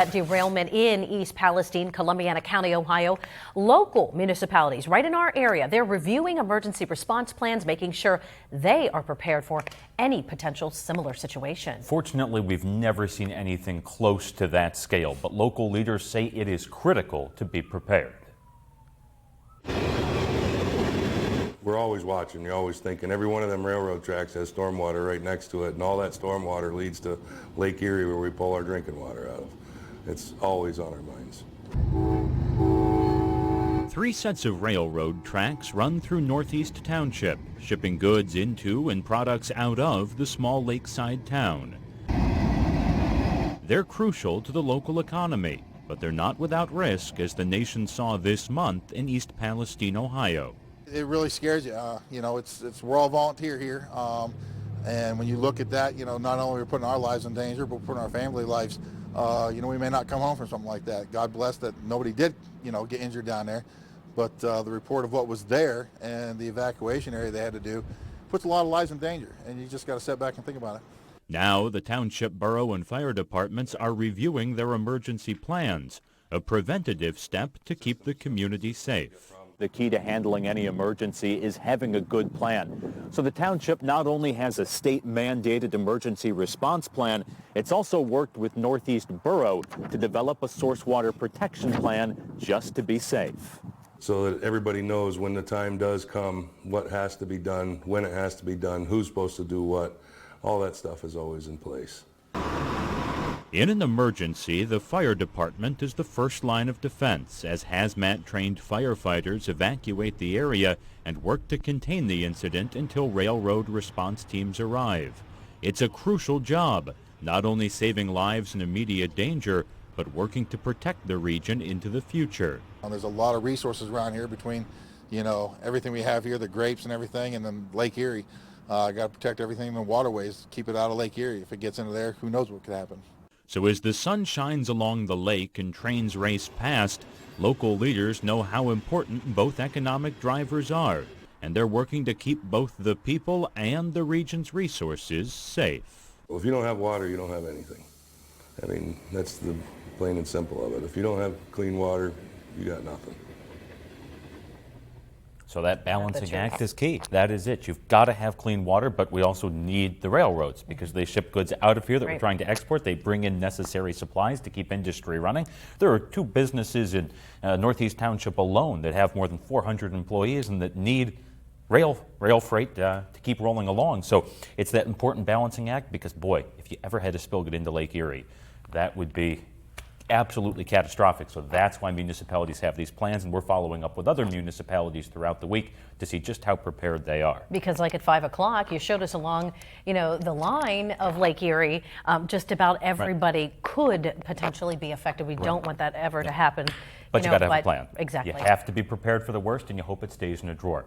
That derailment in East Palestine, Columbiana County, Ohio. Local municipalities right in our area, they're reviewing emergency response plans, making sure they are prepared for any potential similar situation. Fortunately, we've never seen anything close to that scale, but local leaders say it is critical to be prepared. We're always watching, you're always thinking. Every one of them railroad tracks has stormwater right next to it, and all that stormwater leads to Lake Erie, where we pull our drinking water out of. It's always on our minds. 3 sets of railroad tracks run through Northeast Township, shipping goods into and products out of the small lakeside town. They're crucial to the local economy, but they're not without risk, as the nation saw this month in East Palestine, Ohio. It really scares you. We're all volunteer here, and when you look at that, not only are we putting our lives in danger, but we're putting our family lives. We may not come home from something like that. God bless that nobody did, get injured down there. But the report of what was there and the evacuation area they had to do puts a lot of lives in danger, and you just got to step back and think about it. Now the township, borough, and fire departments are reviewing their emergency plans, a preventative step to keep the community safe. The key to handling any emergency is having a good plan. So the township not only has a state-mandated emergency response plan, it's also worked with Northeast Borough to develop a source water protection plan just to be safe. So that everybody knows when the time does come, what has to be done, when it has to be done, who's supposed to do what. All that stuff is always in place. In an emergency, the fire department is the first line of defense, as hazmat-trained firefighters evacuate the area and work to contain the incident until railroad response teams arrive. It's a crucial job, not only saving lives in immediate danger, but working to protect the region into the future. There's a lot of resources around here between, everything we have here, the grapes and everything, and then Lake Erie. Got to protect everything in the waterways, keep it out of Lake Erie. If it gets into there, who knows what could happen. So as the sun shines along the lake and trains race past, local leaders know how important both economic drivers are, and they're working to keep both the people and the region's resources safe. Well, if you don't have water, you don't have anything. I mean, that's the plain and simple of it. If you don't have clean water, you got nothing. So that balancing act is key. That is it. You've got to have clean water, but we also need the railroads because they ship goods out of here that we're trying to export. They bring in necessary supplies to keep industry running. There are 2 businesses in Northeast Township alone that have more than 400 employees and that need rail freight to keep rolling along. So it's that important balancing act because, boy, if you ever had to spill it into Lake Erie, that would be absolutely catastrophic. So that's why municipalities have these plans, and we're following up with other municipalities throughout the week to see just how prepared they are. Because like at 5 o'clock, you showed us along, the line of Lake Erie, just about everybody could potentially be affected. We don't want that ever to happen. But you got to have a plan. Exactly. You have to be prepared for the worst, and you hope it stays in a drawer.